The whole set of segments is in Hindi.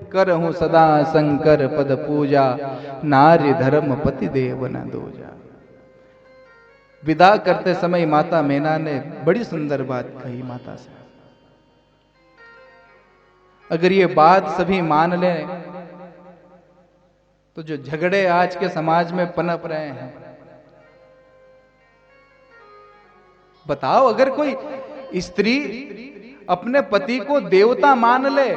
करहूं सदा शंकर पद पूजा, नारी धर्म पति देव न दूजा। विदा करते समय माता मैना ने बड़ी सुंदर बात कही माता से। अगर ये बात सभी मान लें तो जो झगड़े आज के समाज में पनप रहे हैं, बताओ अगर कोई स्त्री अपने पति को देवता मान ले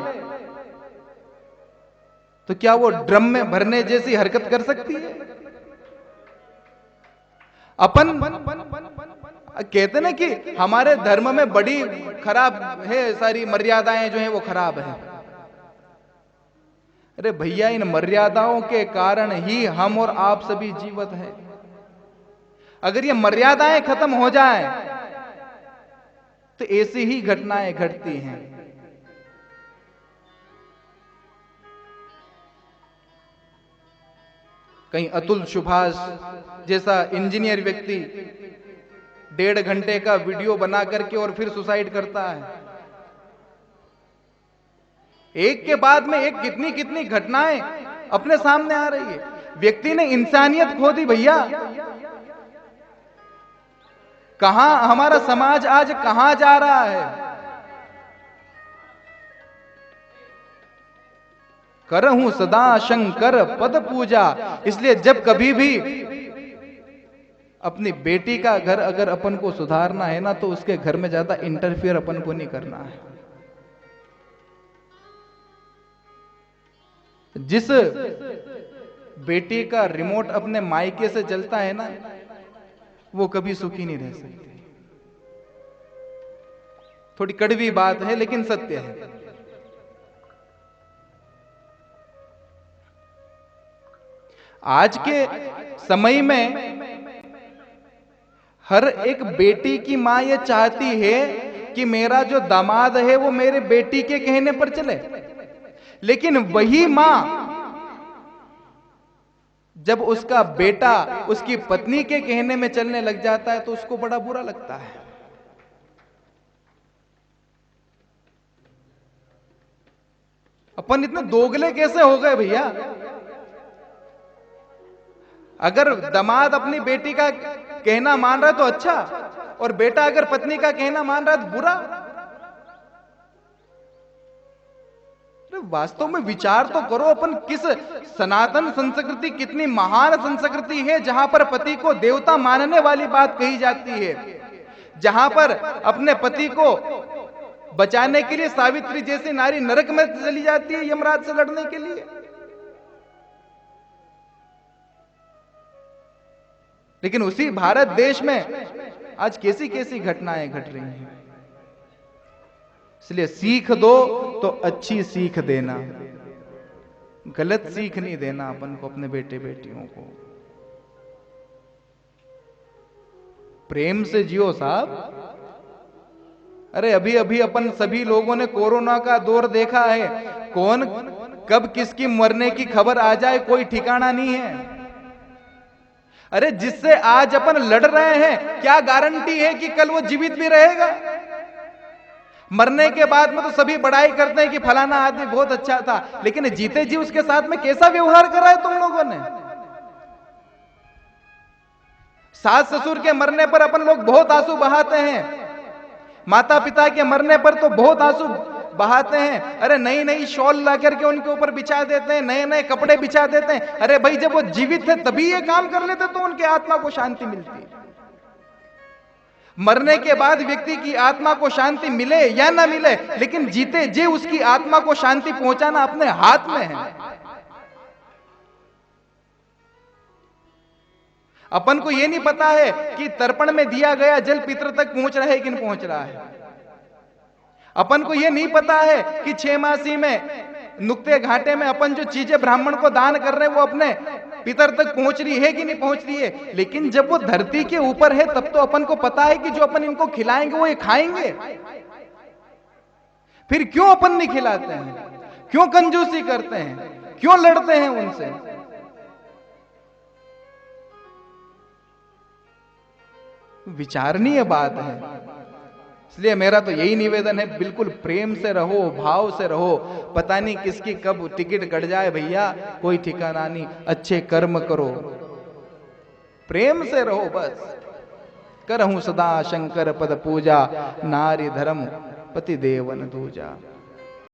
तो क्या वो ड्रम में भरने जैसी हरकत कर सकती है? अपन कहते ना कि हमारे धर्म में बड़ी खराब है, सारी मर्यादाएं जो हैं वो खराब है। अरे भैया, इन मर्यादाओं के कारण ही हम और आप सभी जीवित हैं। अगर ये मर्यादाएं खत्म हो जाएं तो ऐसी ही घटनाएं घटती हैं। कहीं अतुल सुभाष जैसा इंजीनियर व्यक्ति 1.5 घंटे का वीडियो बना करके और फिर सुसाइड करता है। एक के बाद में एक कितनी कितनी घटनाएं अपने सामने आ रही है। व्यक्ति ने इंसानियत खो दी भैया। कहां हमारा समाज आज कहां जा रहा है? करहूं सदा शंकर पद पूजा। इसलिए जब कभी भी अपनी बेटी का घर अगर अपन को सुधारना है ना, तो उसके घर में ज्यादा इंटरफियर अपन को नहीं करना है। जिस बेटी का रिमोट अपने मायके से चलता है ना, वो कभी सुखी नहीं रह सकती। थोड़ी कड़वी बात है लेकिन सत्य है। आज के समय में हर एक बेटी की मां ये चाहती है कि मेरा जो दामाद है वो मेरे बेटी के कहने पर चले। लेकिन वही मां जब उसका बेटा उसकी पत्नी के कहने में चलने लग जाता है तो उसको बड़ा बुरा लगता है। अपन इतने दोगले कैसे हो गए भैया? अगर दामाद अपनी बेटी का कहना मान रहा है तो अच्छा, और बेटा अगर पत्नी का कहना मान रहा है तो बुरा। वास्तव में विचार तो करो, अपन किस सनातन संस्कृति, कितनी महान संस्कृति है जहां पर पति को देवता मानने वाली बात कही जाती है, जहां पर अपने पति को बचाने के लिए सावित्री जैसी नारी नरक में चली जाती है यमराज से लड़ने के लिए। लेकिन उसी भारत देश में आज कैसी कैसी घटनाएं घट रही हैं। इसलिए सीख दो तो अच्छी सीख देना, गलत सीख नहीं देना अपन को, अपने बेटे बेटियों को। प्रेम से जियो साहब। अरे अभी अभी अपन सभी लोगों ने कोरोना का दौर देखा है। कौन कब किसकी मरने की खबर आ जाए कोई ठिकाना नहीं है। अरे जिससे आज अपन लड़ रहे हैं, क्या गारंटी है कि कल वो जीवित भी रहेगा? मरने के बाद में तो सभी बड़ाई करते हैं कि फलाना आदमी बहुत अच्छा था, लेकिन जीते जी उसके साथ में कैसा व्यवहार करा है तुम लोगों ने? सास ससुर के मरने पर अपन लोग बहुत आंसू बहाते हैं, माता पिता के मरने पर तो बहुत आंसू बहाते हैं। अरे नई नई शॉल ला करके उनके ऊपर बिछा देते हैं, नए नए कपड़े बिछा देते हैं। अरे भाई, जब वो जीवित थे तभी ये काम कर लेते तो उनके आत्मा को शांति मिलती। मरने के बाद व्यक्ति की आत्मा को शांति मिले या ना मिले, लेकिन जीते जी उसकी आत्मा को शांति पहुंचाना अपने हाथ में है। अपन को यह नहीं पता है कि तर्पण में दिया गया जल पितर तक पहुंच रहा है कि नहीं पहुंच रहा है। अपन को यह नहीं पता है कि 6 मासी में नुक्ते घाटे में अपन जो चीजें ब्राह्मण को दान कर रहे हैं वो अपने पितर तक पहुंच रही है कि नहीं पहुंच रही है। लेकिन जब वो धरती के ऊपर है तब तो अपन को पता है कि जो अपन इनको खिलाएंगे वो ये खाएंगे। फिर क्यों अपन नहीं खिलाते हैं? क्यों कंजूसी करते हैं? क्यों लड़ते हैं उनसे? विचारणीय बात है। इसलिए मेरा तो यही निवेदन है, बिल्कुल प्रेम से रहो, भाव से रहो। पता नहीं किसकी कब टिकट कट जाए भैया, कोई ठिकाना नहीं। अच्छे कर्म करो, प्रेम से रहो बस। करहूं सदा शंकर पद पूजा, नारी धर्म पति देवन दूजा।